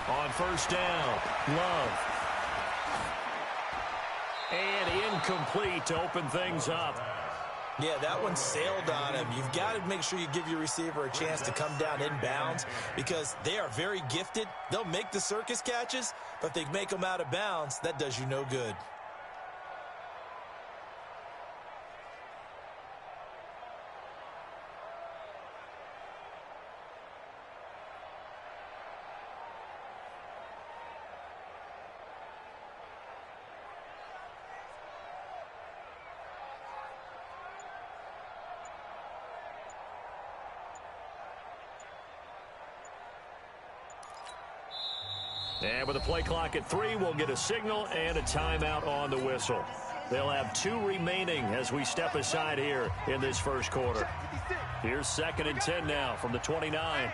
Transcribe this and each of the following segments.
On first down, Love. And incomplete to open things up. Yeah, that one sailed on him. You've got to make sure you give your receiver a chance to come down inbounds because they are very gifted. They'll make the circus catches, but if they make them out of bounds, that does you no good. And with the play clock at 3, we'll get a signal and a timeout on the whistle. They'll have 2 remaining as we step aside here in this first quarter. Here's 2nd and 10 now from the 29.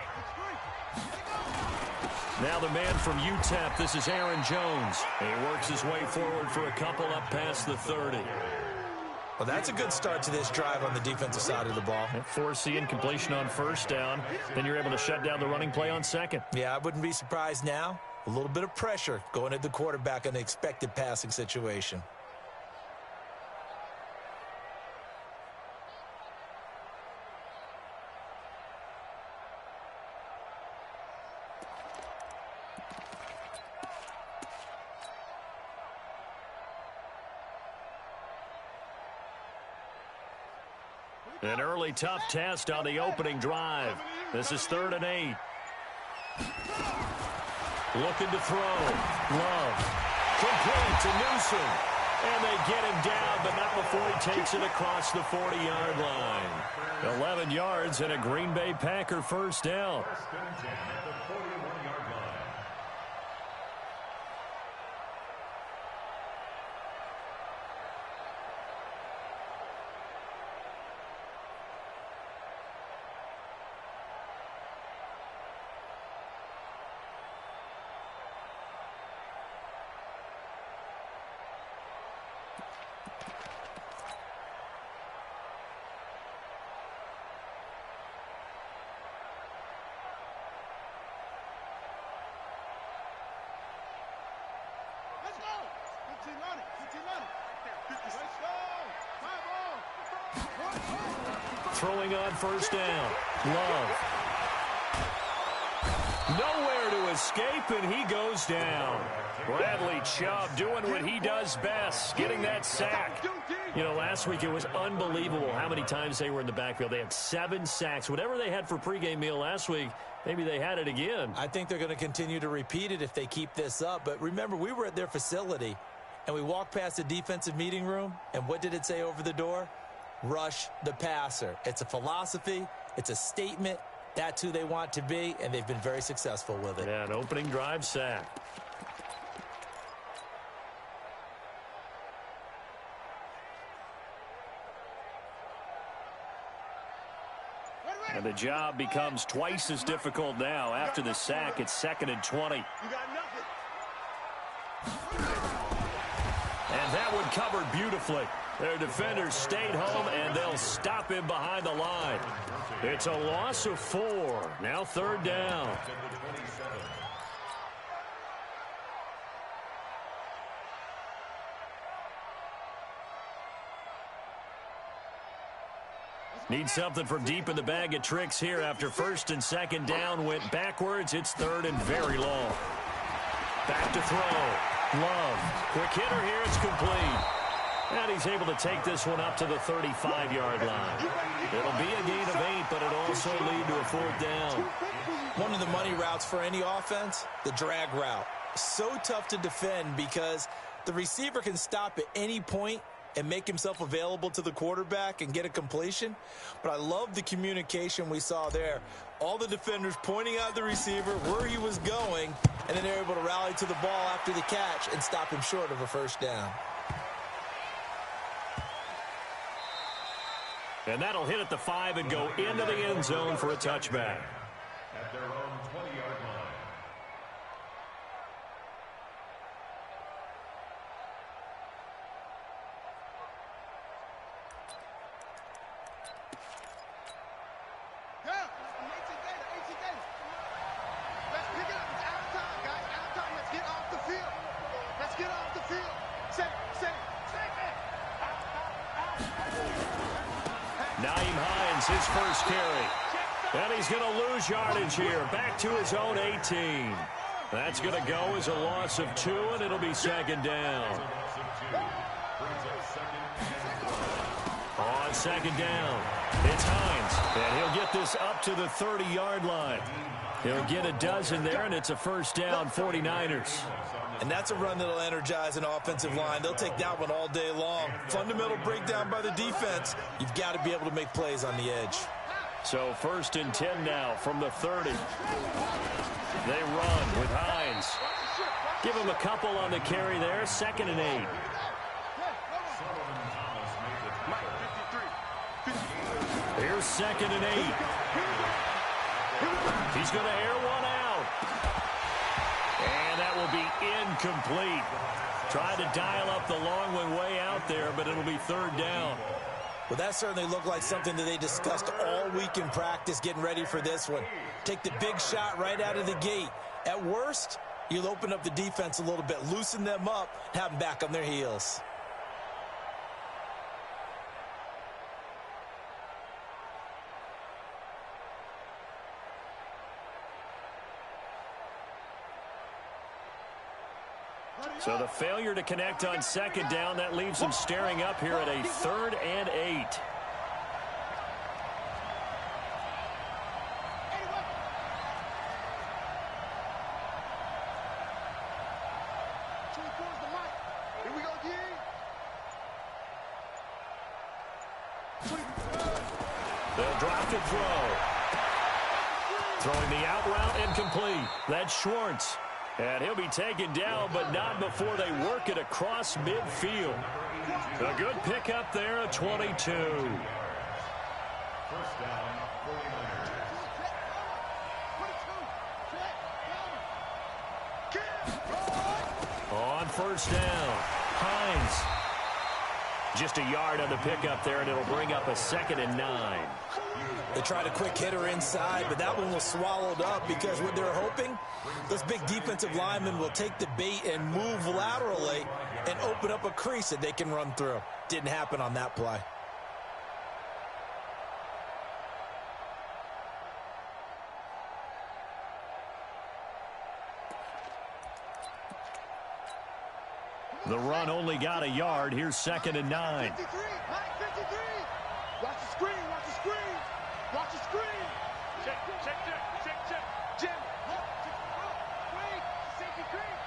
Now the man from UTEP, this is Aaron Jones. He works his way forward for a couple up past the 30. Well, that's a good start to this drive on the defensive side of the ball. Force the incompletion on first down. Then you're able to shut down the running play on second. Yeah, I wouldn't be surprised now. A little bit of pressure going at the quarterback in an expected passing situation. An early tough test on the opening drive. This is 3rd and 8. Looking to throw. Love. Complete to Newsom. And they get him down, but not before he takes it across the 40-yard line. 11 yards and a Green Bay Packer first down. Throwing on first down. Love. Nowhere to escape, and he goes down. Bradley Chubb doing what he does best, getting that sack. You know, last week it was unbelievable how many times they were in the backfield. They had 7 sacks. Whatever they had for pregame meal last week, maybe they had it again. I think they're going to continue to repeat it if they keep this up. But remember, we were at their facility, and we walked past the defensive meeting room, and what did it say over the door? Rush the passer. It's a philosophy. It's a statement. That's who they want to be, and they've been very successful with it. Yeah, an opening drive sack. And the job becomes twice as difficult now. After the sack, it's 2nd and 20. You got nothing. And that one covered beautifully. Their defenders stayed home, and they'll stop him behind the line. It's a loss of 4. Now 3rd down. Need something from deep in the bag of tricks here after 1st and 2nd down went backwards. It's 3rd and very long. Back to throw. Love. Quick hitter here. It's complete. And he's able to take this one up to the 35-yard line. It'll be a gain of 8, but it'll also lead to a 4th down. One of the money routes for any offense, the drag route. So tough to defend because the receiver can stop at any point and make himself available to the quarterback and get a completion. But I love the communication we saw there. All the defenders pointing out the receiver, where he was going, and then they're able to rally to the ball after the catch and stop him short of a 1st down. And that'll hit at the 5 and go into the end zone for a touchback. Nyheim Hines, his first carry. And he's going to lose yardage here. Back to his own 18. That's going to go as a loss of 2, and it'll be second down. On second down, it's Hines. And he'll get this up to the 30-yard line. He'll get a dozen there, and it's a first down, 49ers. And that's a run that'll energize an offensive line. They'll take that one all day long. Fundamental breakdown by the defense. You've got to be able to make plays on the edge. So first and 10 now from the 30. They run with Hines. Give him a couple on the carry there. Second and 8. Here's second and 8. He's going to air one out. And that will be incomplete. Tried to dial up the long one way out there, but it'll be third down. Well, that certainly looked like something that they discussed all week in practice, getting ready for this one. Take the big shot right out of the gate. At worst, you'll open up the defense a little bit, loosen them up, and have them back on their heels. So the failure to connect on second down, that leaves them staring up here at a 3rd and 8. They'll drop to throw. Throwing the out route incomplete. That's Schwartz. And he'll be taken down, but not before they work it across midfield. A good pickup there at 22. First down, 49ers. On first down, Hines. Just a yard on the pickup there, and it'll bring up a 2nd and 9. They tried a quick hitter inside, but that one was swallowed up because what they're hoping, those big defensive linemen will take the bait and move laterally and open up a crease that they can run through. Didn't happen on that play. The run only got a yard. Here's 2nd and 9. 53, 53. Watch the screen, watch the screen. Watch the screen. Check. Jim. Wait. Safety green.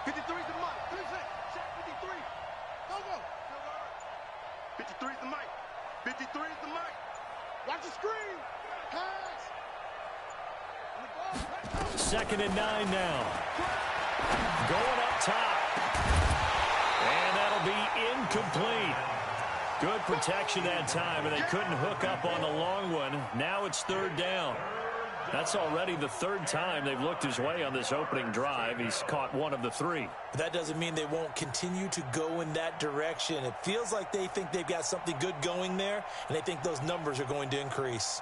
53 is the mic. Check 53. Go. 53 is the mic. 53 is the mic. Watch the screen. Pass. 2nd and 9 now. Going up top. And that'll be incomplete. Good protection that time, and they couldn't hook up on the long one. Now it's 3rd down. That's already the 3rd time they've looked his way on this opening drive. He's caught 1 of the 3. But that doesn't mean they won't continue to go in that direction. It feels like they think they've got something good going there, and they think those numbers are going to increase.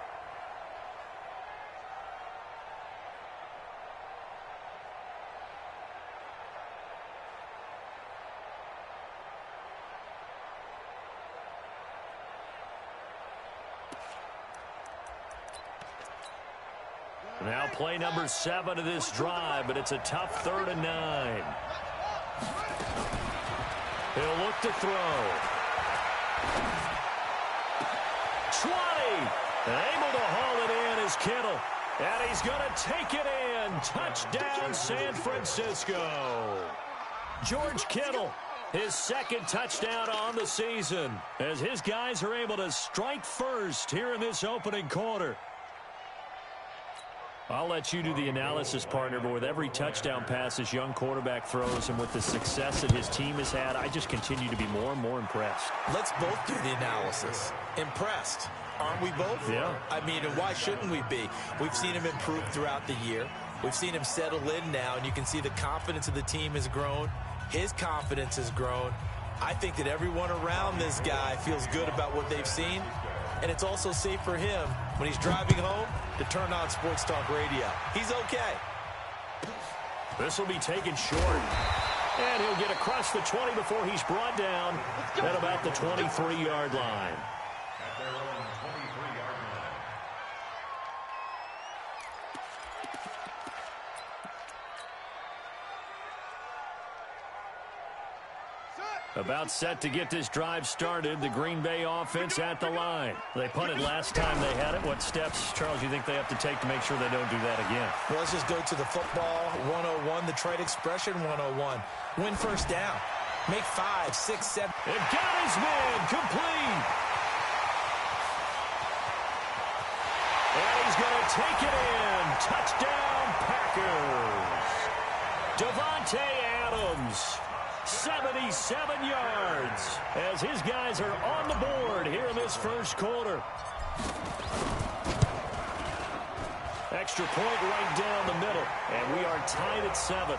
Now play number 7 of this drive, but it's a tough 3rd and 9. He'll look to throw. 20. Able to haul it in is Kittle. And he's going to take it in. Touchdown, San Francisco. George Kittle, his 2nd touchdown on the season, as his guys are able to strike first here in this opening quarter. I'll let you do the analysis, partner, but with every touchdown pass this young quarterback throws and with the success that his team has had, I just continue to be more and more impressed. Let's both do the analysis. Impressed. Aren't we both? Yeah. I mean, and why shouldn't we be? We've seen him improve throughout the year. We've seen him settle in now, and you can see the confidence of the team has grown. His confidence has grown. I think that everyone around this guy feels good about what they've seen, and it's also safe for him when he's driving home to turn on Sports Talk Radio. He's okay. This will be taken short. And he'll get across the 20 before he's brought down at about the 23-yard line. At their own About set to get this drive started. The Green Bay offense at the line. They punted last time they had it. What steps, Charles, you think they have to take to make sure they don't do that again? Well, let's just go to the football 101, the trade expression 101. Win first down. Make 5, 6, 7. They've got his man complete. And he's going to take it in. Touchdown, Packers. Davante Adams. 77 yards as his guys are on the board here in this first quarter. Extra point right down the middle, and we are tied at 7.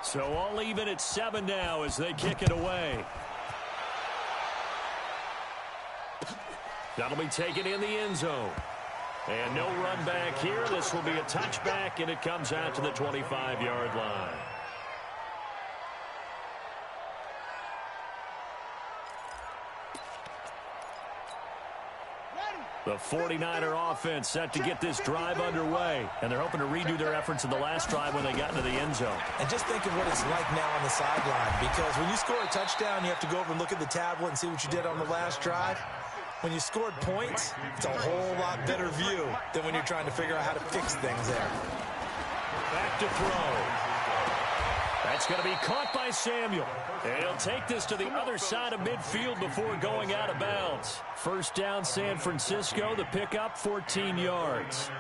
So all even at 7 now as they kick it away. That'll be taken in the end zone. And no run back here. This will be a touchback, and it comes out to the 25-yard line. The 49er offense set to get this drive underway, and they're hoping to redo their efforts in the last drive when they got into the end zone. And just think of what it's like now on the sideline, because when you score a touchdown, you have to go over and look at the tablet and see what you did on the last drive. When you scored points, it's a whole lot better view than when you're trying to figure out how to fix things there. Back to throw. That's going to be caught by Samuel. And he'll take this to the other side of midfield before going out of bounds. First down, San Francisco. The pickup, 14 yards.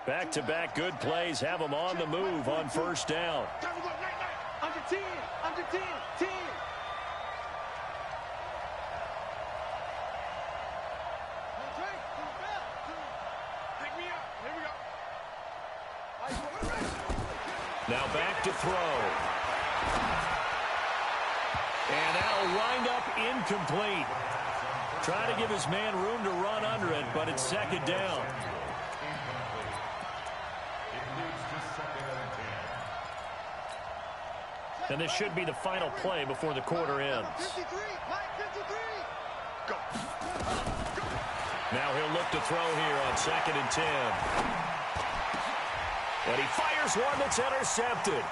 Back-to-back good plays have them on the move on first down. Under 10, under 10, 10. Now back to throw. And that'll wind up incomplete. Trying to give his man room to run under it, but it's second down. And this should be the final play before the quarter ends. Now he'll look to throw here on 2nd and 10. And he fires one that's intercepted.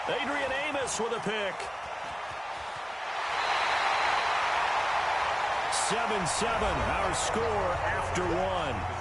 Adrian Amos with a pick. 7-7, our score after 1.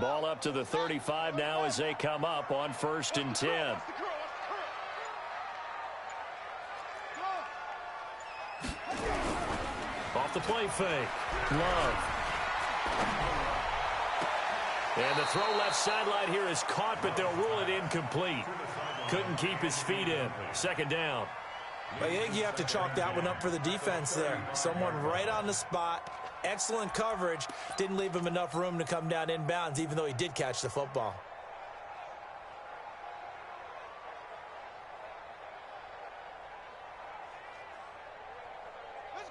Ball up to the 35 now as they come up on 1st and 10. Off the play fake. Love. And the throw left sideline here is caught, but they'll rule it incomplete. Couldn't keep his feet in. Second down. I think you have to chalk that one up for the defense there. Someone right on the spot. Excellent coverage. Didn't leave him enough room to come down inbounds, even though he did catch the football.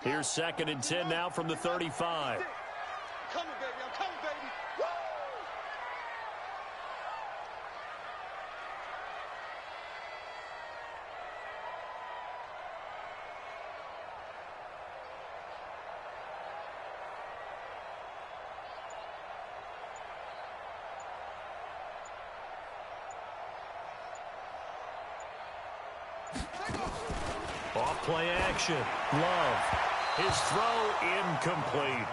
Here's 2nd and 10 now from the 35. I'm coming, baby. I'm coming, baby. Woo! Play action. Love. His throw incomplete.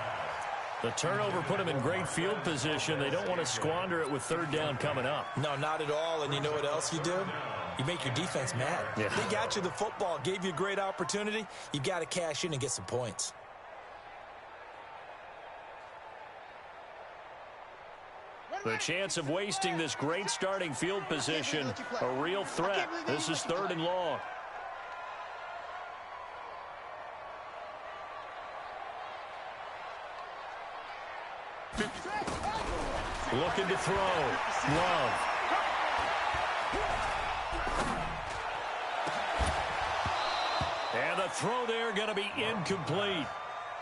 The turnover put him in great field position. They don't want to squander it with third down coming up. No, not at all. And you know what else you do? You make your defense mad. Yeah. They got you the football, gave you a great opportunity. You got to cash in and get some points. The chance of wasting this great starting field position, a real threat. This is third and long. Looking to throw. Love. And the throw there going to be incomplete.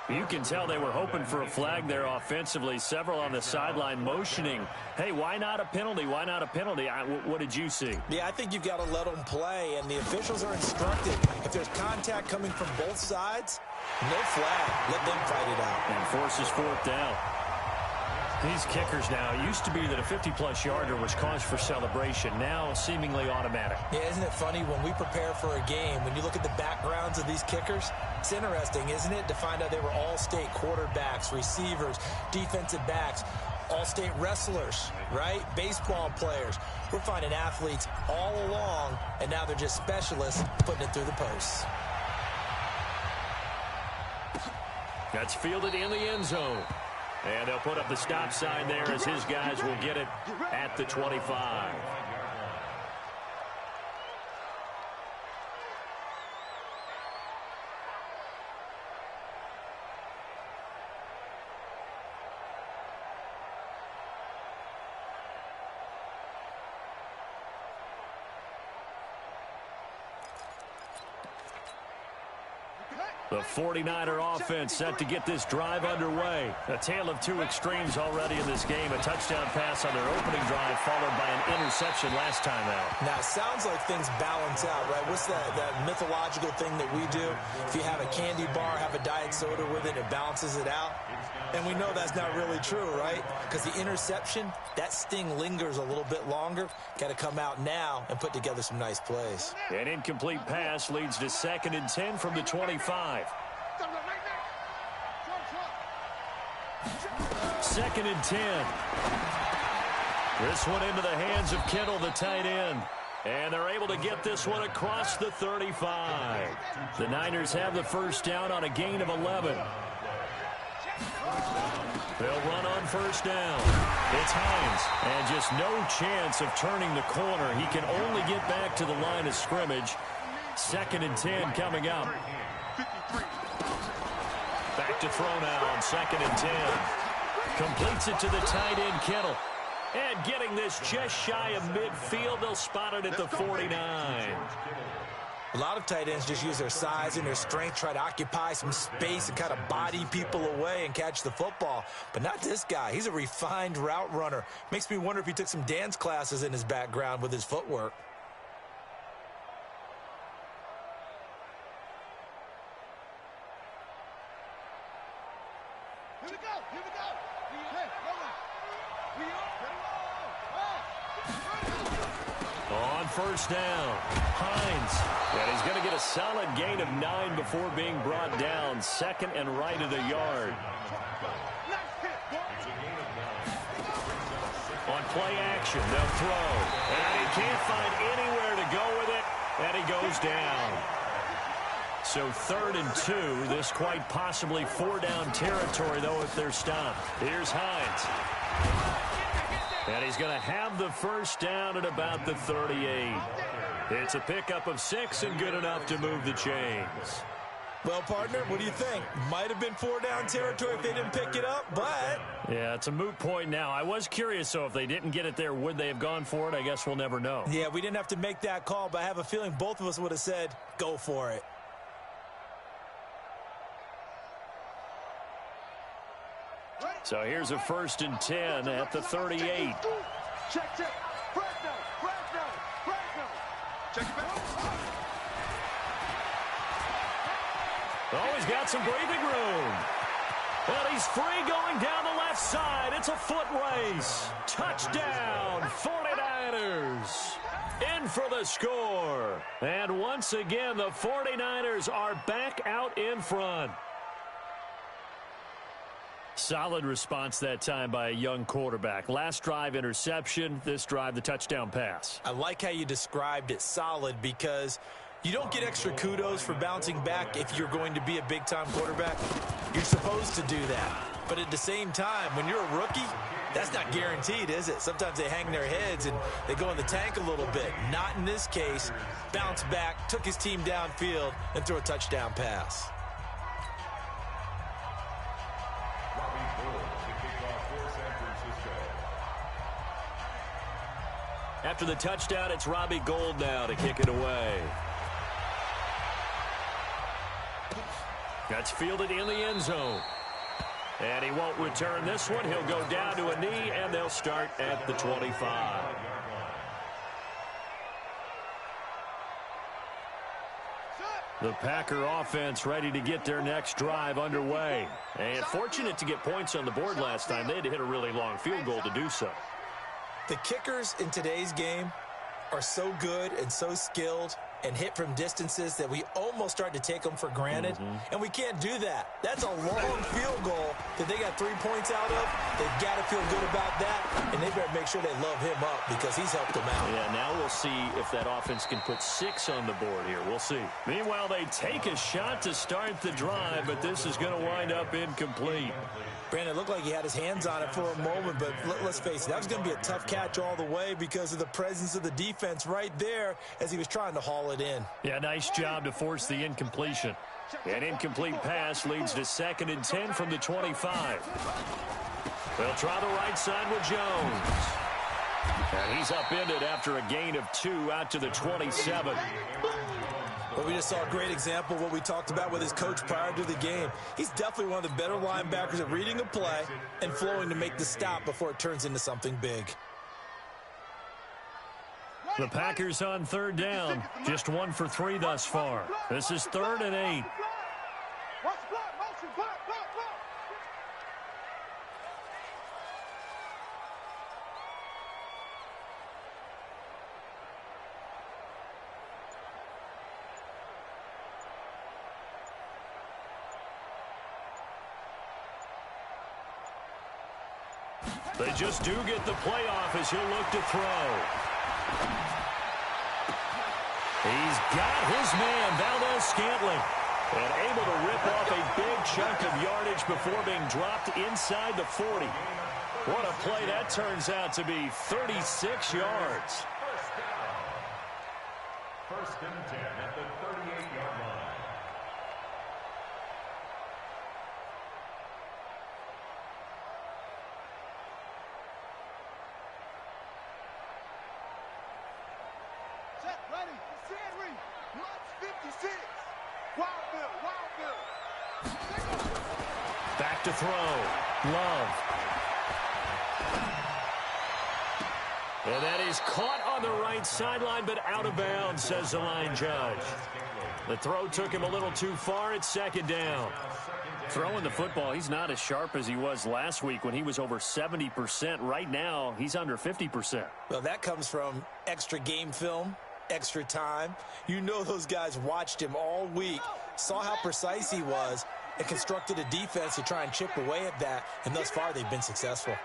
You can tell they were hoping for a flag there offensively. Several on the sideline motioning, hey, why not a penalty? Why not a penalty? What did you see? Yeah, I think you've got to let them play, and the officials are instructed. If there's contact coming from both sides, no flag. Let them fight it out. And forces fourth down. These kickers now, it used to be that a 50-plus yarder was cause for celebration. Now seemingly automatic. Yeah, isn't it funny when we prepare for a game, when you look at the backgrounds of these kickers, it's interesting, isn't it, to find out they were all-state quarterbacks, receivers, defensive backs, all-state wrestlers, right? Baseball players. We're finding athletes all along, and now they're just specialists putting it through the posts. That's fielded in the end zone. And they'll put up the stop sign there as his guys will get it at the 25. The 49er offense set to get this drive underway. A tale of two extremes already in this game. A touchdown pass on their opening drive followed by an interception last time out. Now, it sounds like things balance out, right? What's that mythological thing that we do? If you have a candy bar, have a diet soda with it, it balances it out. And we know that's not really true, right? Because the interception, that sting lingers a little bit longer. Got to come out now and put together some nice plays. An incomplete pass leads to 2nd and 10 from the 25. 2nd and 10. This one into the hands of Kittle, the tight end. And they're able to get this one across the 35. The Niners have the first down on a gain of 11. They'll run on first down. It's Hines, and just no chance of turning the corner. He can only get back to the line of scrimmage. 2nd and 10 coming up. Back to throw now on 2nd and 10. Completes it to the tight end, Kittle. And getting this just shy of midfield, they'll spot it at the 49. A lot of tight ends just use their size and their strength, try to occupy some space and kind of body people away and catch the football. But not this guy. He's a refined route runner. Makes me wonder if he took some dance classes in his background with his footwork. Here we go. Here we go. Hey, On first down, Hines. And he's going to get a solid gain of 9 before being brought down. 2nd and right of the yard. On play action, they'll throw. And he can't find anywhere to go with it. And he goes down. So 3rd and 2. This quite possibly 4-down territory, though, if they're stopped. Here's Hines. And he's going to have the first down at about the 38. It's a pickup of 6 and good enough to move the chains. Well, partner, what do you think? Might have been 4-down territory if they didn't pick it up, but... Yeah, it's a moot point now. I was curious, so if they didn't get it there, would they have gone for it? I guess we'll never know. Yeah, we didn't have to make that call, but I have a feeling both of us would have said, go for it. So here's a 1st and 10 at the 38. Check, check. Fresno. Check it back. Oh, he's got some breathing room. And he's free going down the left side. It's a foot race. Touchdown, 49ers. in for the score. And once again, the 49ers are back out in front. Solid response that time by a young quarterback. Last drive, interception. This drive, the touchdown pass. I like how you described it, solid, because you don't get extra kudos for bouncing back if you're going to be a big-time quarterback. You're supposed to do that. But at the same time, when you're a rookie, that's not guaranteed, is it? Sometimes they hang their heads and they go in the tank a little bit. Not in this case. Bounced back, took his team downfield, and threw a touchdown pass. After the touchdown, it's Robbie Gould now to kick it away. That's fielded in the end zone. And he won't return this one. He'll go down to a knee, and they'll start at the 25. The Packer offense ready to get their next drive underway. And fortunate to get points on the board last time. They had to hit a really long field goal to do so. The kickers in today's game are so good and so skilled and hit from distances that we almost start to take them for granted. And we can't do that. That's a long field goal that they got 3 points out of. They've got to feel good about that, and they better make sure they love him up because he's helped them out. Yeah, now we'll see if that offense can put 6 on the board here. We'll see. Meanwhile, they take a shot to start the drive, but this is going to wind up incomplete. Brandon, it looked like he had his hands on it for a moment, but let's face it, that was going to be a tough catch all the way because of the presence of the defense right there as he was trying to haul it in. Yeah, nice job to force the incompletion. An incomplete pass leads to 2nd and 10 from the 25. They'll try the right side with Jones. And he's upended after a gain of 2 out to the 27. But we just saw a great example of what we talked about with his coach prior to the game. He's definitely one of the better linebackers at reading a play and flowing to make the stop before it turns into something big. The Packers on 3rd down. Just 1 for 3 thus far. This is 3rd and 8. They just do get the playoff as he'll look to throw. He's got his man, Valdez-Scantling, and able to rip off a big chunk of yardage before being dropped inside the 40. What a play that turns out to be, 36 yards. First and 10 at the 38-yard line. Back to throw. Love. And that is caught on the right sideline, but out of bounds, says the line judge. The throw took him a little too far. It's 2nd down. Throwing the football, he's not as sharp as he was last week when he was over 70%. Right now, he's under 50%. Well, that comes from extra game film, extra time. You know those guys watched him all week, saw how precise he was, and constructed a defense to try and chip away at that, and thus far they've been successful.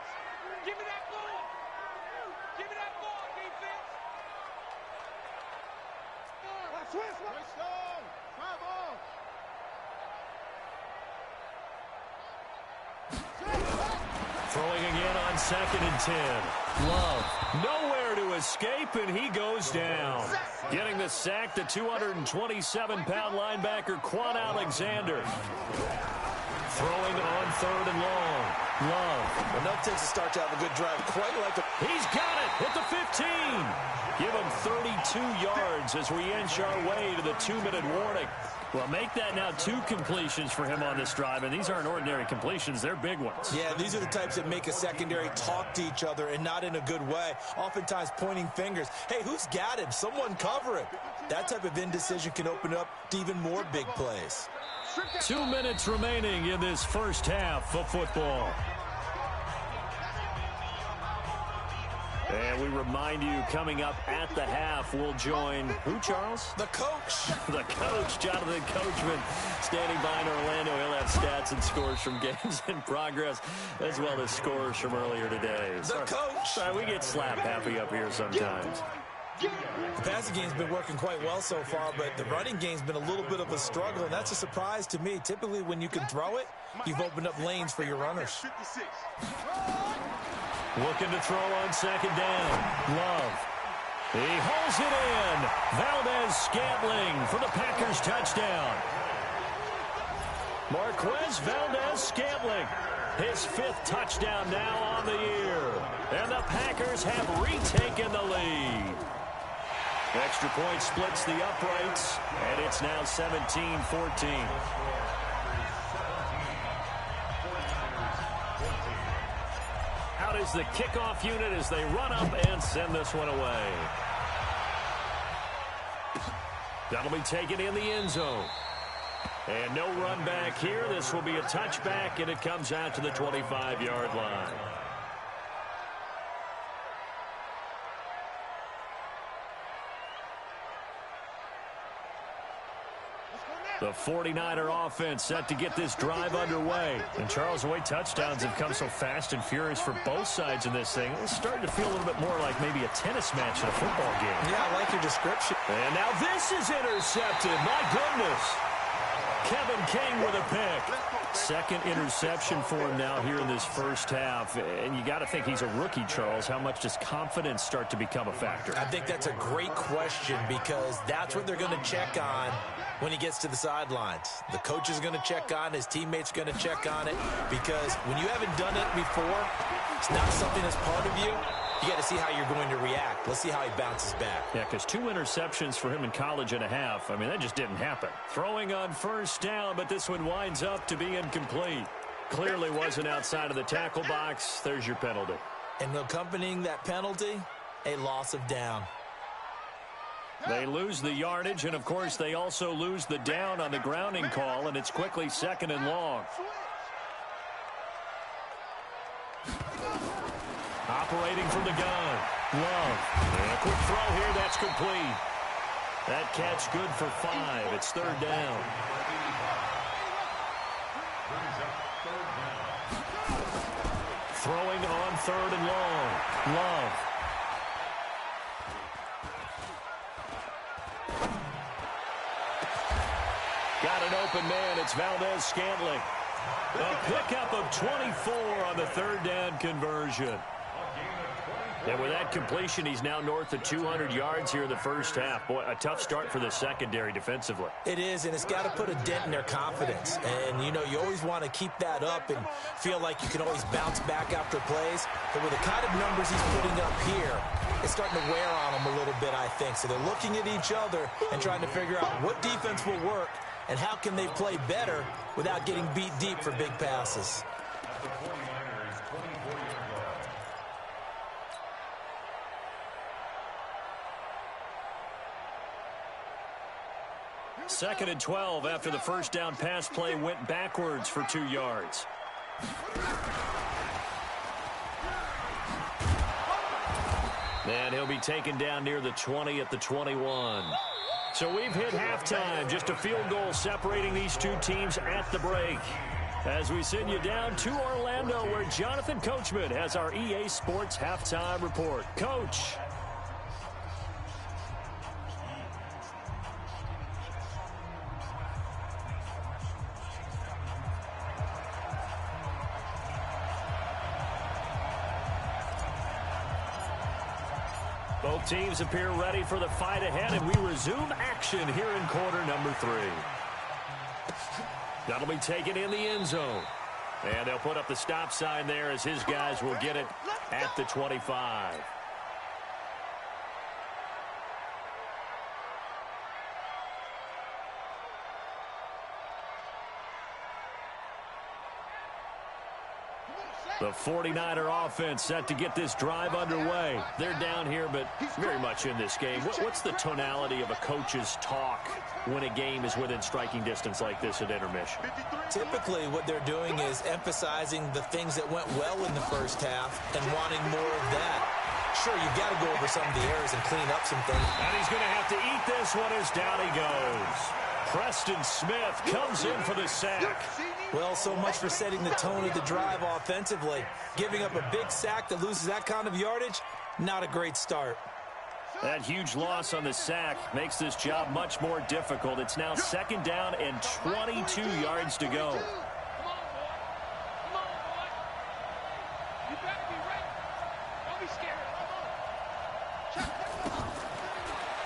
Give me that ball! Give me that ball, defense! Switch on! Throwing again on 2nd and 10. Love. Nowhere to escape, and he goes down. Getting the sack, the 227-pound linebacker, Quan Alexander. Throwing on 3rd and long. Love. Enough takes to start to have a good drive. Quite like the... He's got it at the 15. Give him 32 yards as we inch our way to the 2-minute warning. Well, make that now 2 completions for him on this drive, and these aren't ordinary completions. They're big ones. Yeah, these are the types that make a secondary talk to each other and not in a good way, oftentimes pointing fingers. Hey, who's got him? Someone cover him. That type of indecision can open up to even more big plays. 2 minutes remaining in this first half of football. And we remind you, coming up at the half, we'll join who, Charles? The coach. The coach, Jonathan Coachman, standing by in Orlando. He'll have stats and scores from games in progress, as well as scores from earlier today. The coach. Sorry, we get slap happy up here sometimes. The passing game's been working quite well so far, but the running game's been a little bit of a struggle, and that's a surprise to me. Typically, when you can throw it, you've opened up lanes for your runners. Looking to throw on second down. Love. He holds it in. Valdez-Scantling for the Packers touchdown. Marquez Valdez-Scantling, his 5th touchdown now on the year. And the Packers have retaken the lead. Extra point splits the uprights, and it's now 17-14. Out is the kickoff unit as they run up and send this one away. That'll be taken in the end zone. And no run back here. This will be a touchback, and it comes out to the 25-yard line. The 49er offense set to get this drive underway. And Charles, the way touchdowns have come so fast and furious for both sides in this thing, it's starting to feel a little bit more like maybe a tennis match in a football game. Yeah, I like your description. And now this is intercepted. My goodness. Kevin King with a pick. Second interception for him now here in this first half. And you got to think he's a rookie, Charles. How much does confidence start to become a factor? I think that's a great question because that's what they're going to check on when he gets to the sidelines. The coach is going to check on, his teammates are going to check on it, because when you haven't done it before, it's not something that's part of you. You got to see how you're going to react. Let's see how he bounces back. Yeah, because 2 interceptions for him in college and a half. I mean, that just didn't happen. Throwing on first down, but this one winds up to be incomplete. Clearly wasn't outside of the tackle box. There's your penalty. And accompanying that penalty, a loss of down. They lose the yardage, and, of course, they also lose the down on the grounding call, and it's quickly 2nd and long. Operating from the gun. Love. And a quick throw here. That's complete. That catch good for 5. It's 3rd down. Throwing on 3rd and long. Love. Got an open man. It's Valdez-Scantling. A pickup of 24 on the 3rd down conversion. And with that completion, he's now north of 200 yards here in the first half. Boy, a tough start for the secondary defensively. It is, and it's got to put a dent in their confidence. And, you know, you always want to keep that up and feel like you can always bounce back after plays. But with the kind of numbers he's putting up here, it's starting to wear on them a little bit, I think. So they're looking at each other and trying to figure out what defense will work and how can they play better without getting beat deep for big passes. Second and 12 after the first down pass play went backwards for 2 yards. And he'll be taken down near the 20 at the 21. So we've hit halftime. Just a field goal separating these two teams at the break. As we send you down to Orlando, where Jonathan Coachman has our EA Sports halftime report. Coach. Both teams appear ready for the fight ahead, and we resume action here in quarter number 3. That'll be taken in the end zone. And they'll put up the stop sign there as his guys will get it at the 25. The 49er offense set to get this drive underway. They're down here, but very much in this game. What's the tonality of a coach's talk when a game is within striking distance like this at intermission? Typically, what they're doing is emphasizing the things that went well in the first half and wanting more of that. Sure, you got to go over some of the errors and clean up some things. And he's going to have to eat this one as down he goes. Preston Smith comes in for the sack. Well, so much for setting the tone of the drive offensively. Giving up a big sack that loses that kind of yardage, not a great start. That huge loss on the sack makes this job much more difficult. It's now 2nd down and 22 yards to go.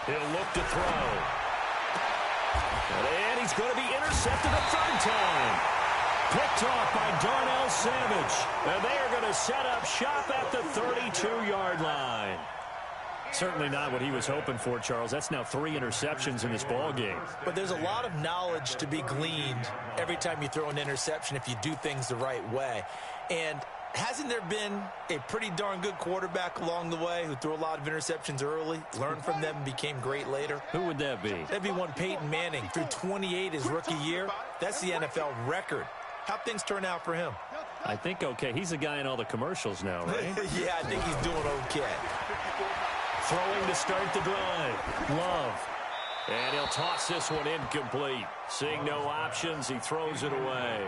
He'll look to throw. And he's going to be intercepted a 3rd time. Picked off by Darnell Savage. And they are going to set up shop at the 32-yard line. Certainly not what he was hoping for, Charles. That's now 3 interceptions in this ball game. But there's a lot of knowledge to be gleaned every time you throw an interception if you do things the right way. And hasn't there been a pretty darn good quarterback along the way who threw a lot of interceptions early, learned from them, and became great later? Who would that be? That'd be one Peyton Manning. Threw 28 his rookie year. That's the NFL record. How'd things turn out for him? I think okay. He's a guy in all the commercials now, right? Yeah, I think he's doing okay. Throwing to start the drive. Love. And he'll toss this one incomplete. Seeing no options, he throws it away.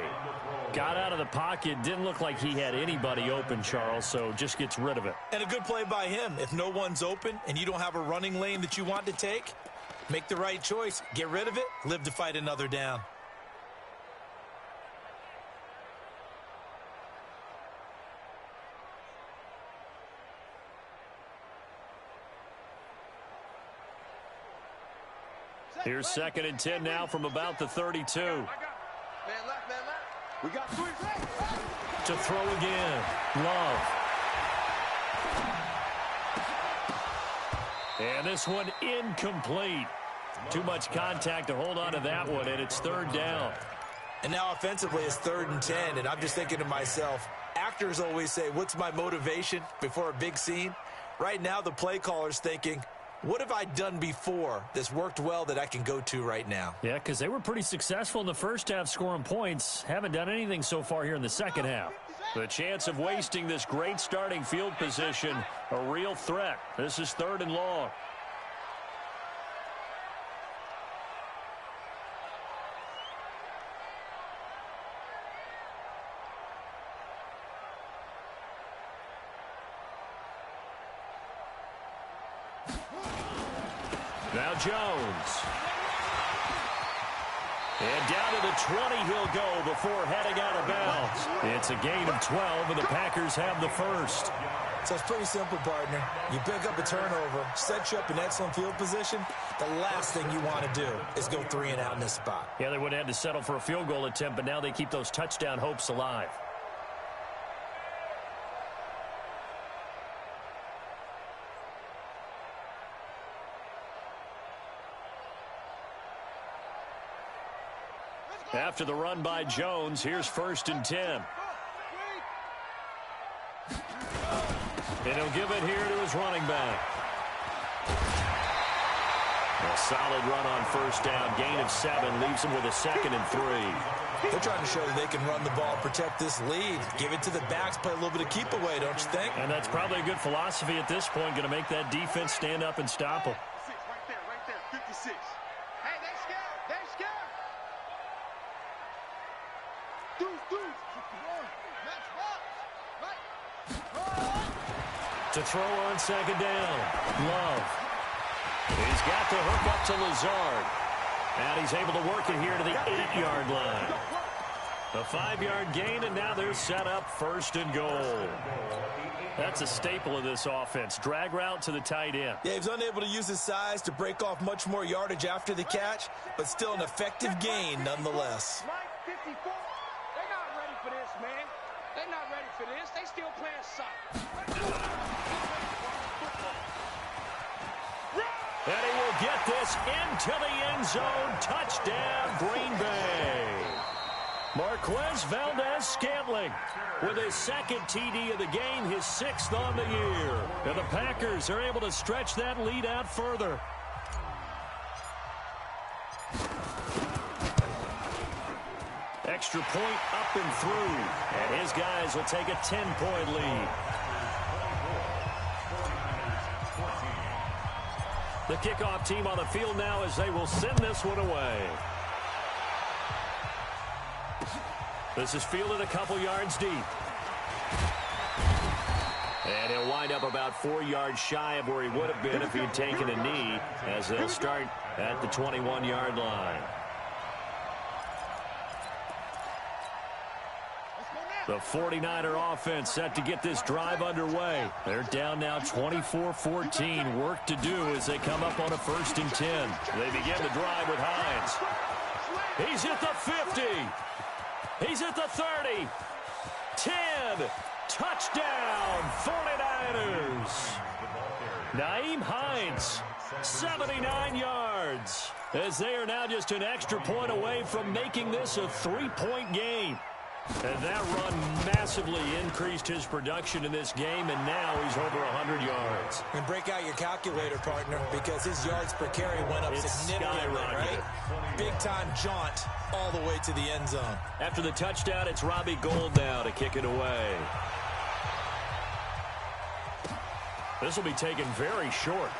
Got out of the pocket. Didn't look like he had anybody open, Charles, so just gets rid of it. And a good play by him. If no one's open and you don't have a running lane that you want to take, make the right choice. Get rid of it. Live to fight another down. Here's 2nd and 10 now from about the 32. Man left, man left. We got 3. To throw again. Love. And this one incomplete. Too much contact to hold on to that one, and it's 3rd down. And now offensively it's 3rd and 10, and I'm just thinking to myself, actors always say, what's my motivation before a big scene? Right now the play caller's thinking, what have I done before that's worked well that I can go to right now? Yeah, because they were pretty successful in the first half scoring points. Haven't done anything so far here in the second half. The chance of wasting this great starting field position, a real threat. This is 3rd and long. Now Jones. And down to the 20 he'll go before heading out of bounds. It's a gain of 12, and the Packers have the first. So it's pretty simple, partner. You pick up a turnover, set you up in excellent field position. The last thing you want to do is go 3 and out in this spot. Yeah, they would have had to settle for a field goal attempt, but now they keep those touchdown hopes alive. After the run by Jones, here's 1st and 10. And he'll give it here to his running back. A solid run on 1st down. Gain of 7 leaves him with a 2nd and 3. They're trying to show that they can run the ball and protect this lead. Give it to the backs, play a little bit of keep away, don't you think? And that's probably a good philosophy at this point. Going to make that defense stand up and stop them. Right there, 56. Hey, they scared. They're scared. To throw on 2nd down. Love. He's got the hook up to Lazard. And he's able to work it here to the 8-yard line. A 5-yard gain, and now they're set up 1st and goal. That's a staple of this offense. Drag route to the tight end. Yeah, he was unable to use his size to break off much more yardage after the catch, but still an effective gain nonetheless. Mike, 54. They're not ready for this, man. They're not ready for this. They still playing soccer. And he will get this into the end zone. Touchdown, Green Bay. Marquez Valdez-Scantling with his 2nd TD of the game, his 6th on the year. And the Packers are able to stretch that lead out further. Extra point up and through. And his guys will take a 10-point lead. The kickoff team on the field now as they will send this one away. This is fielded a couple yards deep. And he'll wind up about 4 yards shy of where he would have been if he had taken a knee, as they'll start at the 21-yard line. The 49er offense set to get this drive underway. They're down now 24-14. Work to do as they come up on a 1st and 10. They begin the drive with Hines. He's at the 50. He's at the 30. 10. Touchdown, 49ers. Nyheim Hines, 79 yards. As they are now just an extra point away from making this a 3-point game. And that run massively increased his production in this game, and now he's over 100 yards. And break out your calculator, partner, because his yards per carry went up significantly, right? Big-time jaunt all the way to the end zone. After the touchdown, it's Robbie Gould now to kick it away. This will be taken very short.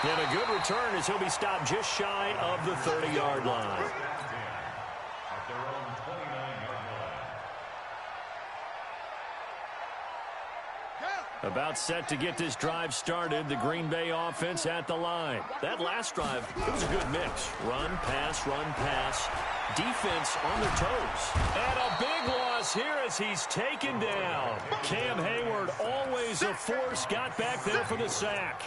And a good return as he'll be stopped just shy of the 30-yard line. About set to get this drive started, the Green Bay offense at the line. That last drive, it was a good mix. Run, pass, defense on their toes. And a big loss here as he's taken down. Cam Hayward, always a force, got back there for the sack.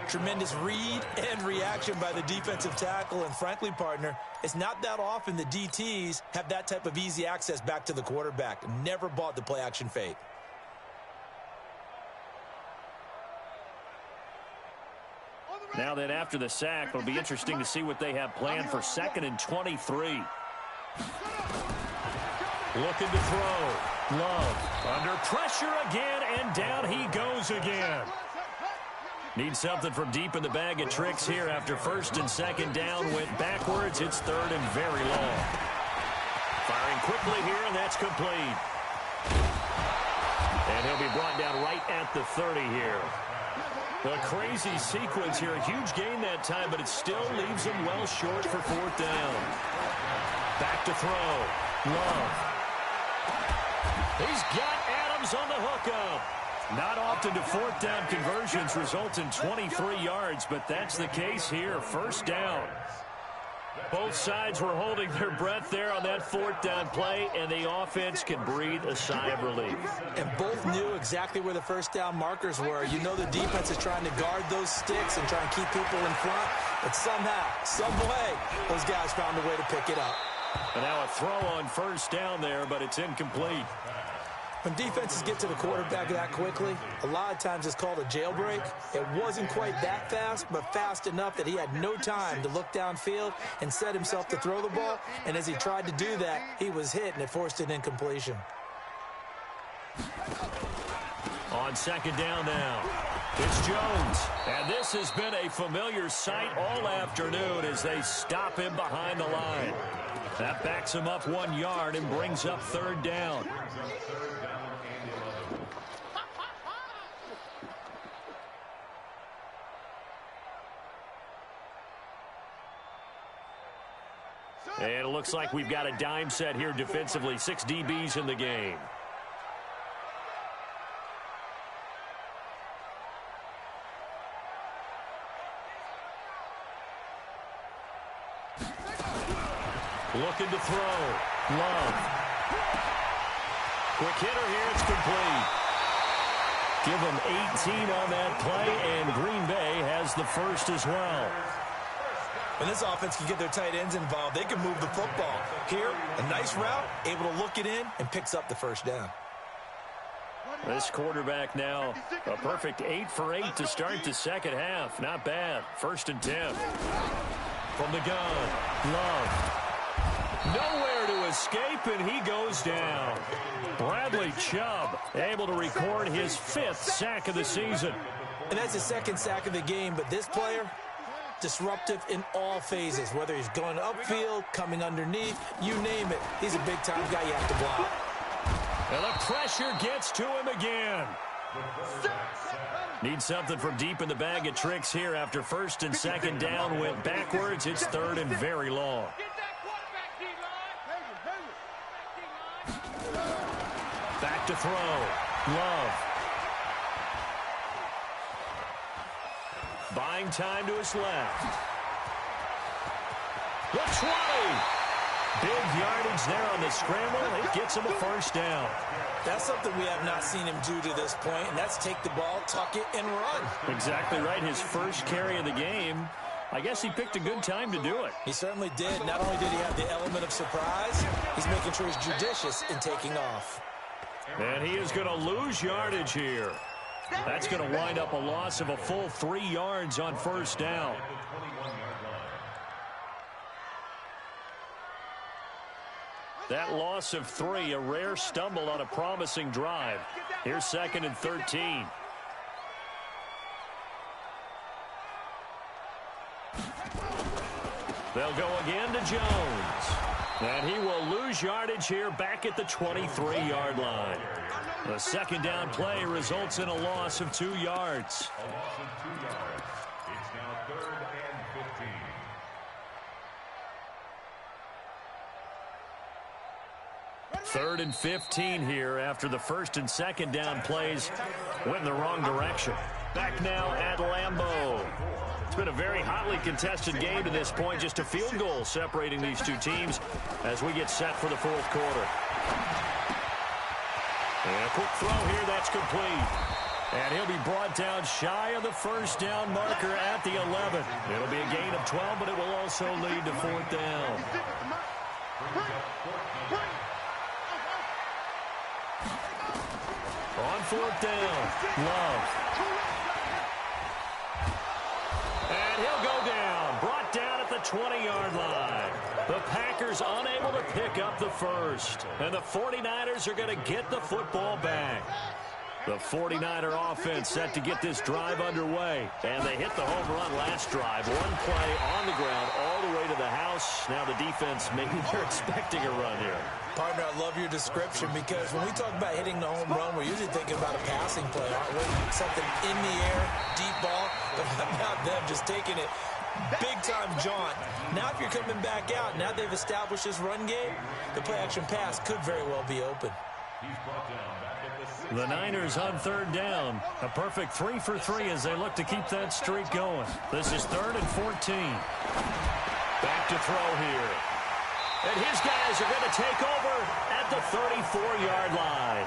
Tremendous read and reaction by the defensive tackle, and frankly, partner, it's not that often the DTs have that type of easy access back to the quarterback. Never bought the play-action fake. Now then, after the sack, it'll be interesting to see what they have planned for 2nd and 23. Looking to throw. Love under pressure again, and down he goes again. Needs something from deep in the bag of tricks here after 1st and 2nd down. Went backwards. It's 3rd and very long. Firing quickly here, and that's complete. And he'll be brought down right at the 30 here. A crazy sequence here. A huge gain that time, but it still leaves him well short for 4th down. Back to throw. Love. He's got Adams on the hookup. Not often do 4th down conversions result in 23 yards, but that's the case here. 1st down. Both sides were holding their breath there on that 4th down play, and the offense can breathe a sigh of relief. And both knew exactly where the 1st down markers were. You know the defense is trying to guard those sticks and try and keep people in front, but somehow, some way, those guys found a way to pick it up. And now a throw on 1st down there, but it's incomplete. When defenses get to the quarterback that quickly, a lot of times it's called a jailbreak. It wasn't quite that fast, but fast enough that he had no time to look downfield and set himself to throw the ball. And as he tried to do that, he was hit, and it forced an incompletion. On 2nd down now, it's Jones. And this has been a familiar sight all afternoon as they stop him behind the line. That backs him up 1 yard and brings up 3rd down. And it looks like we've got a dime set here defensively. 6 DBs in the game. Looking to throw. Love. Quick hitter here. It's complete. Give them 18 on that play, and Green Bay has the 1st as well. When this offense can get their tight ends involved, they can move the football. Here, a nice route, able to look it in, and picks up the 1st down. This quarterback now, a perfect 8 for 8 to start the 2nd half. Not bad. 1st and 10. From the gun, Love. Nowhere to escape, and he goes down. Bradley Chubb able to record his 5th sack of the season. And that's his 2nd sack of the game, but this player, disruptive in all phases, whether he's going upfield, coming underneath, you name it. He's a big-time guy you have to block. And the pressure gets to him again. Need something from deep in the bag of tricks here after first and second down went backwards. It's third and very long. Back to throw. Love. Buying time to his left. The 20. Big yardage there on the scramble. It gets him a first down. That's something we have not seen him do to this point, and that's take the ball, tuck it, and run. Exactly right. His first carry of the game. I guess he picked a good time to do it. He certainly did. Not only did he have the element of surprise, he's making sure he's judicious in taking off. And he is going to lose yardage here. That's going to wind up a loss of a full 3 yards on first down. That loss of 3, a rare stumble on a promising drive. Here's second and 13. They'll go again to Jones. And he will lose yardage here back at the 23-yard line. The second down play results in a loss of 2 yards. A loss of 2 yards. It's now third and 15. Third and 15 here after the first and second down plays went in the wrong direction. Back now at Lambeau. It's been a very hotly contested game to this point. Just a field goal separating these two teams as we get set for the fourth quarter. And a quick throw here, that's complete. And he'll be brought down shy of the first down marker at the 11. It'll be a gain of 12, but it will also lead to fourth down. On fourth down, Love. And he'll go down, brought down at the 20-yard line. The Packers unable to pick up the first. And the 49ers are going to get the football back. The 49er offense set to get this drive underway. And they hit the home run last drive. One play on the ground all the way to the house. Now the defense, maybe they're expecting a run here. Partner, I love your description because when we talk about hitting the home run, we're usually thinking about a passing play, aren't we? Something in the air, deep ball, but how about them just taking it big-time jaunt. Now if you're coming back out, now they've established this run game, the play-action pass could very well be open. He's brought down back at the 6. The Niners on third down. A perfect 3 for 3 as they look to keep that streak going. This is third and 14. Back to throw here. And his guys are going to take over at the 34-yard line.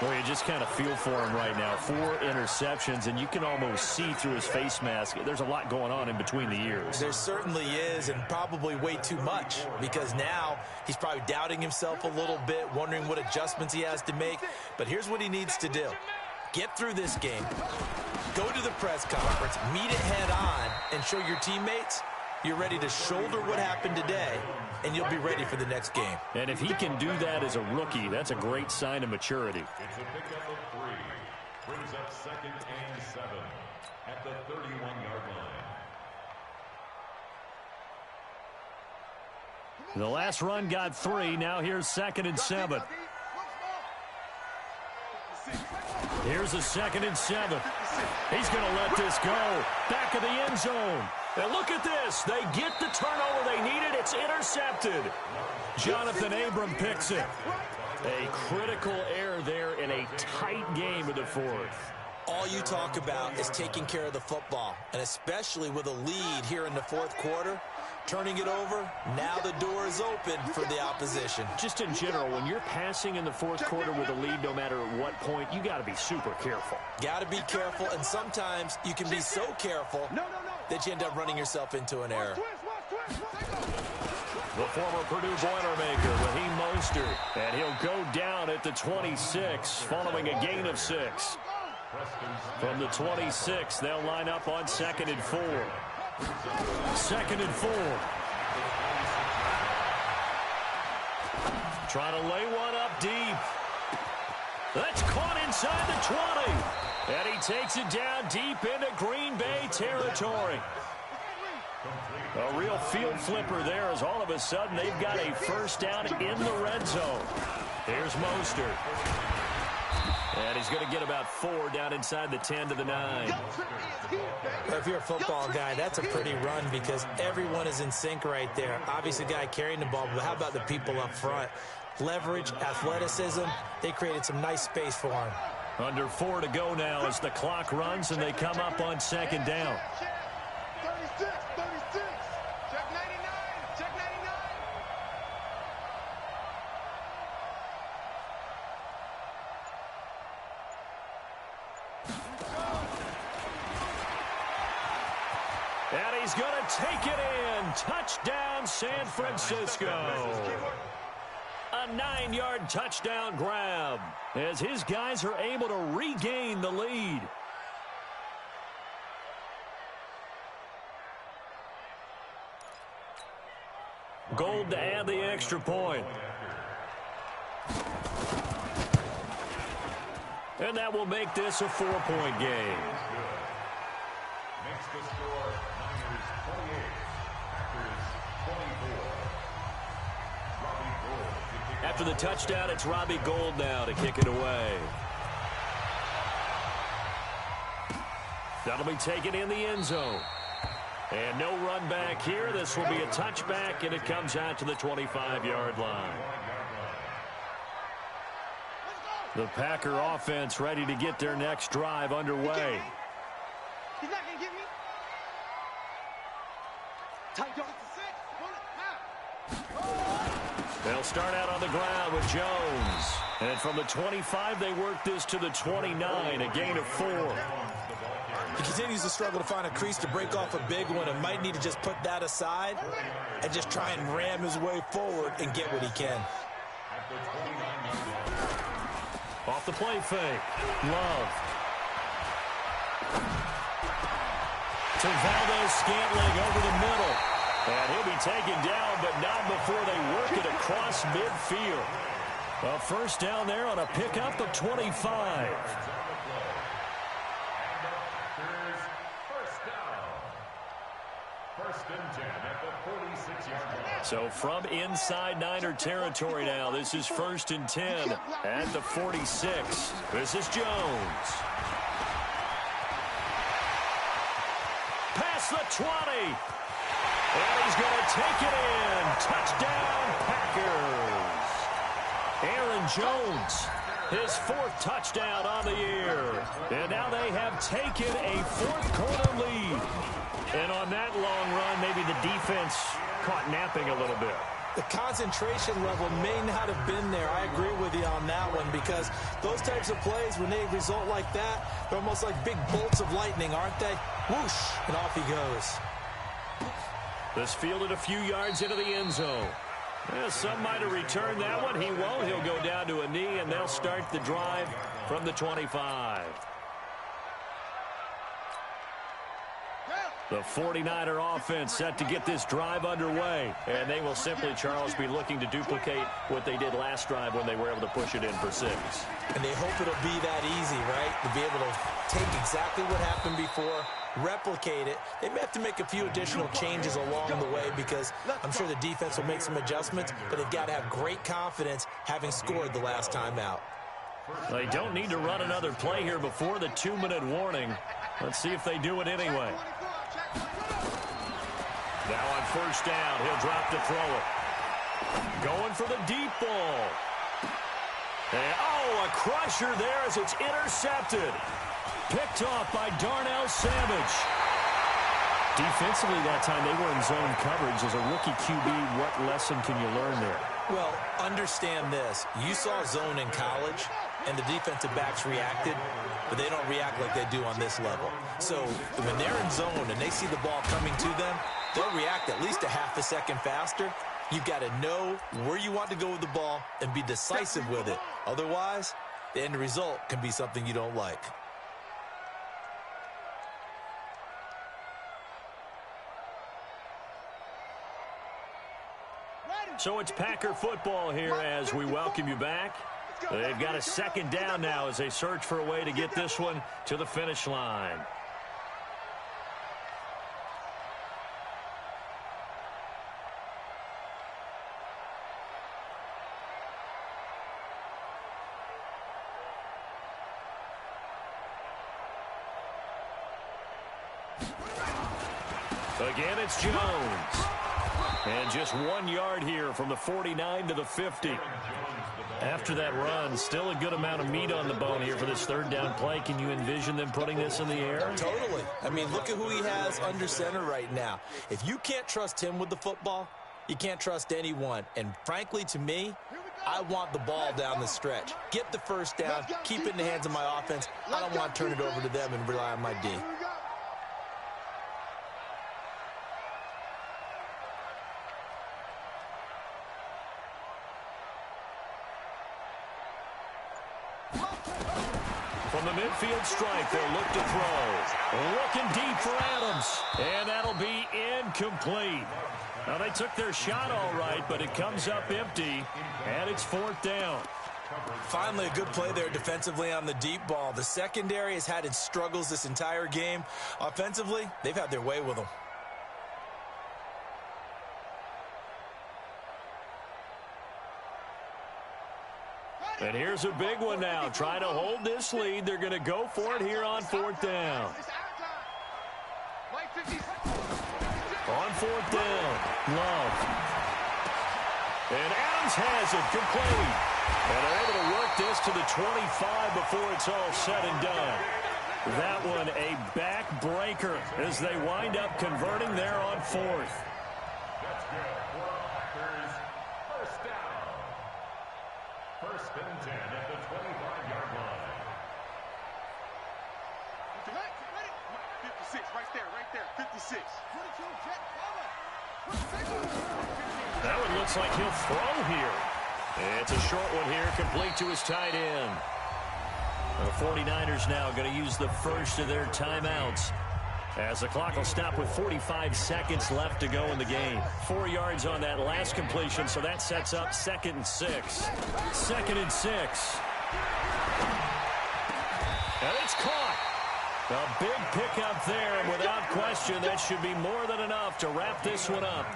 Well, you just kind of feel for him right now. 4 interceptions, and you can almost see through his face mask. There's a lot going on in between the ears. There certainly is, and probably way too much, because now he's probably doubting himself a little bit, wondering what adjustments he has to make. But here's what he needs to do. Get through this game. Go to the press conference, meet it head on, and show your teammates you're ready to shoulder what happened today, and you'll be ready for the next game. And if he can do that as a rookie, that's a great sign of maturity. It's a pickup of 3. Brings up second and 7 at the 31-yard line. The last run got 3. Now here's second and 7. Here's a second and 7. He's going to let this go. Back of the end zone. And look at this. They get the turnover they needed. It's intercepted. Jonathan Abram picks it. A critical error there in a tight game in the fourth. All you talk about is taking care of the football, and especially with a lead here in the fourth quarter. Turning it over, now the door is open for the opposition. Just in general, when you're passing in the fourth quarter with a lead, no matter at what point, you got to be super careful. Got to be careful, and sometimes you can be so careful that you end up running yourself into an error. The former Purdue Boilermaker, Raheem Mostert, and he'll go down at the 26 following a gain of 6. From the 26, they'll line up on second and 4. Second and 4. Trying to lay one up deep. That's caught inside the 20. And he takes it down deep into Green Bay territory. A real field flipper there as all of a sudden they've got a first down in the red zone. Here's Mostert. And he's going to get about 4 down inside the 10 to the 9. Well, if you're a football guy, that's a pretty run because everyone is in sync right there. Obviously, the guy carrying the ball, but how about the people up front? Leverage, athleticism, they created some nice space for him. Under 4 to go now as the clock runs and they come up on second down. 36, 36. Check 99, check 99. And he's going to take it in. Touchdown, San Francisco. A 9-yard touchdown grab as his guys are able to regain the lead. Gold to add the extra point. And that will make this a 4-point game. Makes the score Niners 28, Packers 24. Robbie Gould to kick After the off. touchdown, it's Robbie Gould now to kick it away. That'll be taken in the end zone. And no run back here. This will be a touchback, and it comes out to the 25-yard line. The Packer offense ready to get their next drive underway. He's not going to get me. Tight yard to 6. They'll start out on the ground with Jones. And from the 25, they work this to the 29, a gain of 4. He continues to struggle to find a crease to break off a big one and might need to just put that aside and just try and ram his way forward and get what he can. Off the play fake. Love. To Valdez-Scantling over the middle. And he'll be taken down, but not before they work it across midfield. A first down there on a pickup of 25. First and 10 at the 46-yard line. So from inside Niner territory now, this is first and 10 at the 46. This is Jones. Past the 20. And he's going to take it in. Touchdown, Packers. Aaron Jones, his 4th touchdown on the year. And now they have taken a 4th-quarter lead. And on that long run, maybe the defense caught napping a little bit. The concentration level may not have been there. I agree with you on that one because those types of plays, when they result like that, they're almost like big bolts of lightning, aren't they? Whoosh, and off he goes. This fielded a few yards into the end zone. Yeah, some might have returned that one. He won't. He'll go down to a knee, and they'll start the drive from the 25. The 49er offense set to get this drive underway. And they will simply, Charles, be looking to duplicate what they did last drive when they were able to push it in for 6. And they hope it'll be that easy, right? To be able to take exactly what happened before, replicate it. They may have to make a few additional changes along the way because I'm sure the defense will make some adjustments, but they've got to have great confidence having scored the last time out. They don't need to run another play here before the 2-minute warning. Let's see if they do it anyway. Now on first down, he'll drop to throw it. Going for the deep ball. And, oh, a crusher there as it's intercepted. Picked off by Darnell Savage. Defensively that time, they were in zone coverage. As a rookie QB, what lesson can you learn there? Well, understand this. You saw zone in college, and the defensive backs reacted, but they don't react like they do on this level. So when they're in zone and they see the ball coming to them, they'll react at least a half a second faster. You've got to know where you want to go with the ball and be decisive with it. Otherwise, the end result can be something you don't like. So it's Packer football here as we welcome you back. They've got a second down now as they search for a way to get this one to the finish line. Again, it's Jones. And just 1 yard here from the 49 to the 50. After that run, still a good amount of meat on the bone here for this third down play. Can you envision them putting this in the air? Totally. I mean, look at who he has under center right now. If you can't trust him with the football, you can't trust anyone. And frankly, to me, I want the ball down the stretch. Get the first down, keep it in the hands of my offense. I don't want to turn it over to them and rely on my D. From the midfield stripe, they'll look to throw. Looking deep for Adams. And that'll be incomplete. Now, they took their shot all right, but it comes up empty, and it's fourth down. Finally, a good play there defensively on the deep ball. The secondary has had its struggles this entire game. Offensively, they've had their way with them. And here's a big one now. Trying to hold this lead. They're going to go for it here on fourth down. On fourth down, Love. And Adams has it, complete. And they're able to work this to the 25 before it's all said and done. That one a backbreaker as they wind up converting there on fourth. That's good for Packers. First down. First and 10 at the 25-yard line. 56, right there, 56. That one looks like he'll throw here. It's a short one here, complete to his tight end. The 49ers now going to use the first of their timeouts as the clock will stop with 45 seconds left to go in the game. 4 yards on that last completion, so that sets up 2nd and 6. 2nd and 6. And it's caught. A big pickup there, and without question, that should be more than enough to wrap this one up.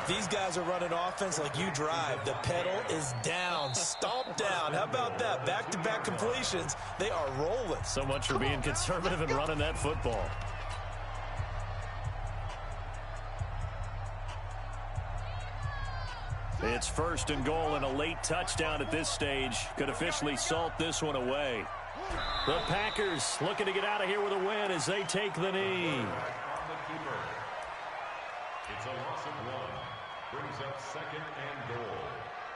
These guys are running offense like you drive. The pedal is down, stomped down. How about that? Back-to-back completions. They are rolling. So much for being conservative and running that football. It's 1st and goal, and a late touchdown at this stage could officially salt this one away. The Packers looking to get out of here with a win as they take the knee. It's a loss of 1. Brings up 2nd and goal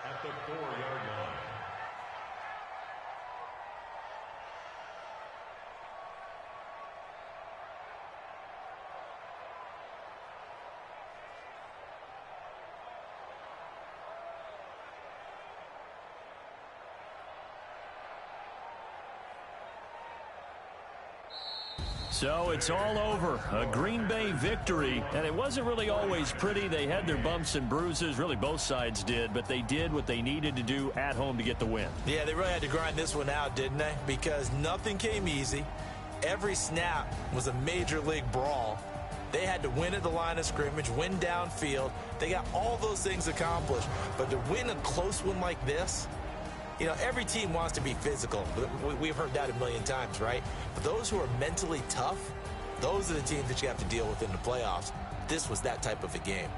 at the 4-yard line. So it's all over. A Green Bay victory, and it wasn't really always pretty. They had their bumps and bruises. Really, both sides did, but they did what they needed to do at home to get the win. Yeah, they really had to grind this one out, didn't they? Because nothing came easy. Every snap was a major league brawl. They had to win at the line of scrimmage, win downfield. They got all those things accomplished. But to win a close one like this, you know, every team wants to be physical. We've heard that a million times, right? But those who are mentally tough, those are the teams that you have to deal with in the playoffs. This was that type of a game.